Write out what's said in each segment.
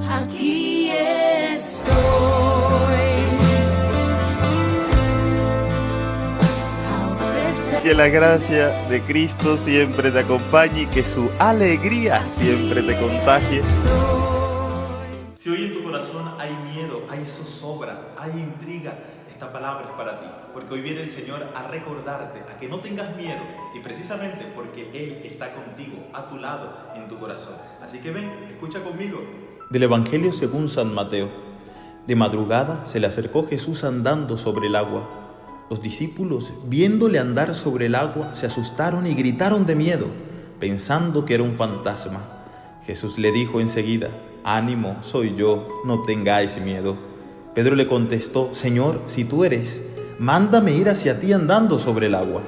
Aquí estoy. Que la gracia de Cristo siempre te acompañe y que su alegría siempre te contagie. Si hoy en tu corazón hay miedo, hay zozobra, hay intriga, esta palabra es para ti, porque hoy viene el Señor a recordarte, a que no tengas miedo, y precisamente porque Él está contigo, a tu lado, en tu corazón. Así que ven, escucha conmigo. Del Evangelio según San Mateo. De madrugada se le acercó Jesús andando sobre el agua. Los discípulos, viéndole andar sobre el agua, se asustaron y gritaron de miedo, pensando que era un fantasma. Jesús le dijo enseguida: «Ánimo, soy yo, no tengáis miedo». Pedro le contestó: «Señor, si tú eres, mándame ir hacia ti andando sobre el agua».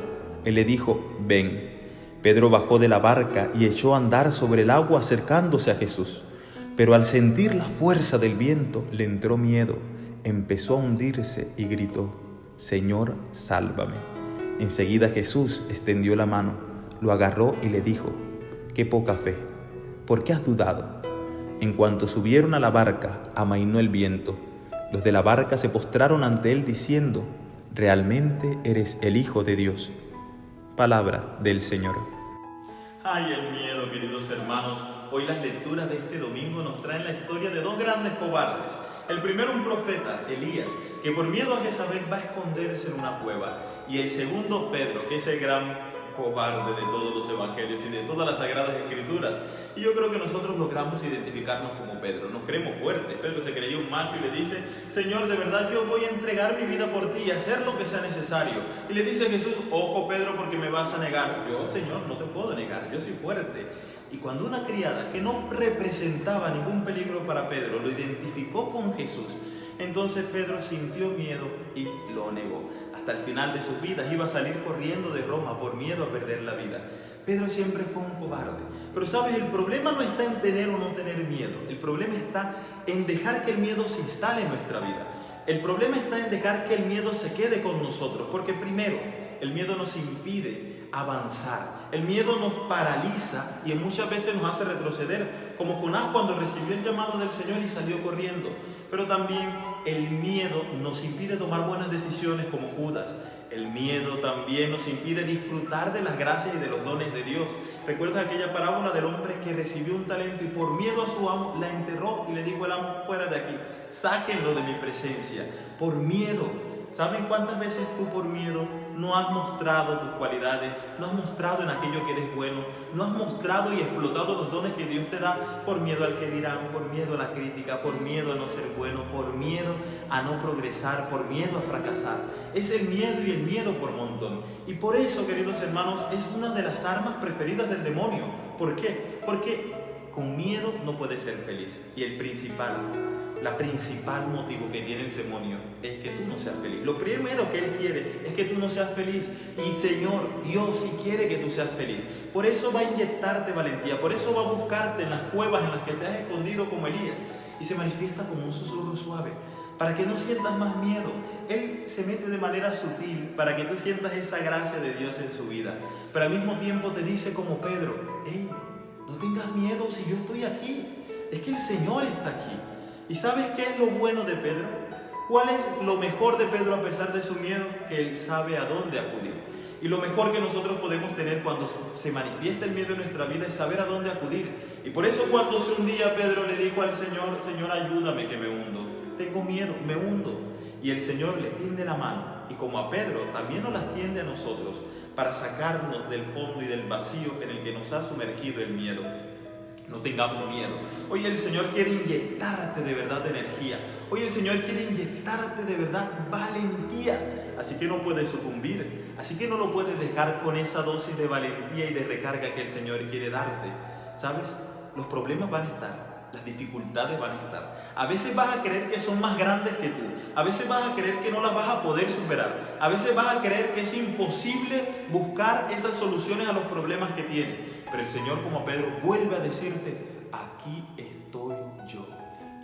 Él le dijo: «Ven». Pedro bajó de la barca y echó a andar sobre el agua acercándose a Jesús. Pero al sentir la fuerza del viento, le entró miedo, empezó a hundirse y gritó: «Señor, sálvame». Enseguida Jesús extendió la mano, lo agarró y le dijo: «Qué poca fe, ¿por qué has dudado?». En cuanto subieron a la barca, amainó el viento. Los de la barca se postraron ante él diciendo: «Realmente eres el Hijo de Dios». Palabra del Señor. Ay, el miedo, queridos hermanos. Hoy las lecturas de este domingo nos traen la historia de dos grandes cobardes. El primero, un profeta, Elías, que por miedo a Jezabel va a esconderse en una cueva. Y el segundo, Pedro, que es el gran cobarde de todos los evangelios y de todas las sagradas escrituras. Y yo creo que nosotros logramos identificarnos como Pedro. Nos creemos fuertes. Pedro se creía un macho y le dice: «Señor, de verdad yo voy a entregar mi vida por ti y hacer lo que sea necesario». Y le dice Jesús: «Ojo, Pedro, porque me vas a negar». «Yo, Señor, no te puedo negar, yo soy fuerte». Y cuando una criada que no representaba ningún peligro para Pedro lo identificó con Jesús, entonces Pedro sintió miedo y lo negó. Hasta el final de sus vidas iba a salir corriendo de Roma por miedo a perder la vida. Pedro siempre fue un cobarde. Pero sabes, el problema no está en tener o no tener miedo. El problema está en dejar que el miedo se instale en nuestra vida. El problema está en dejar que el miedo se quede con nosotros. Porque primero, el miedo nos impide avanzar. El miedo nos paraliza y muchas veces nos hace retroceder, como Jonás cuando recibió el llamado del Señor y salió corriendo. Pero también el miedo nos impide tomar buenas decisiones, como Judas. El miedo también nos impide disfrutar de las gracias y de los dones de Dios. ¿Recuerdas aquella parábola del hombre que recibió un talento y por miedo a su amo la enterró y le dijo al amo: «Fuera de aquí, sáquenlo de mi presencia»? Por miedo. ¿Saben cuántas veces tú por miedo no has mostrado tus cualidades, no has mostrado en aquello que eres bueno, no has mostrado y explotado los dones que Dios te da por miedo al que dirán, por miedo a la crítica, por miedo a no ser bueno, por miedo a no progresar, por miedo a fracasar? Es el miedo y el miedo por montón. Y por eso, queridos hermanos, es una de las armas preferidas del demonio. ¿Por qué? Porque con miedo no puedes ser feliz. Y la principal motivo que tiene el demonio es que tú no seas feliz. Lo primero que él quiere es que tú no seas feliz. Y Señor, Dios sí quiere que tú seas feliz. Por eso va a inyectarte valentía. Por eso va a buscarte en las cuevas en las que te has escondido como Elías. Y se manifiesta como un susurro suave, para que no sientas más miedo. Él se mete de manera sutil para que tú sientas esa gracia de Dios en su vida. Pero al mismo tiempo te dice como Pedro: «Hey, no tengas miedo si yo estoy aquí. Es que el Señor está aquí». ¿Y sabes qué es lo bueno de Pedro? ¿Cuál es lo mejor de Pedro a pesar de su miedo? Que él sabe a dónde acudir. Y lo mejor que nosotros podemos tener cuando se manifiesta el miedo en nuestra vida es saber a dónde acudir. Y por eso cuando un día Pedro le dijo al Señor: «Señor, ayúdame que me hundo. Tengo miedo, me hundo». Y el Señor le tiende la mano. Y como a Pedro, también nos las tiende a nosotros para sacarnos del fondo y del vacío en el que nos ha sumergido el miedo. No tengamos miedo. Hoy el Señor quiere inyectarte de verdad energía. Hoy el Señor quiere inyectarte de verdad valentía. Así que no puedes sucumbir. Así que no lo puedes dejar con esa dosis de valentía y de recarga que el Señor quiere darte. ¿Sabes? Los problemas van a estar. Las dificultades van a estar. A veces vas a creer que son más grandes que tú. A veces vas a creer que no las vas a poder superar. A veces vas a creer que es imposible buscar esas soluciones a los problemas que tienes. Pero el Señor, como a Pedro, vuelve a decirte: «Aquí estoy yo».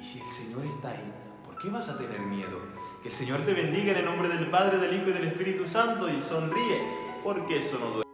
Y si el Señor está ahí, ¿por qué vas a tener miedo? Que el Señor te bendiga en el nombre del Padre, del Hijo y del Espíritu Santo, y sonríe, porque eso no duele.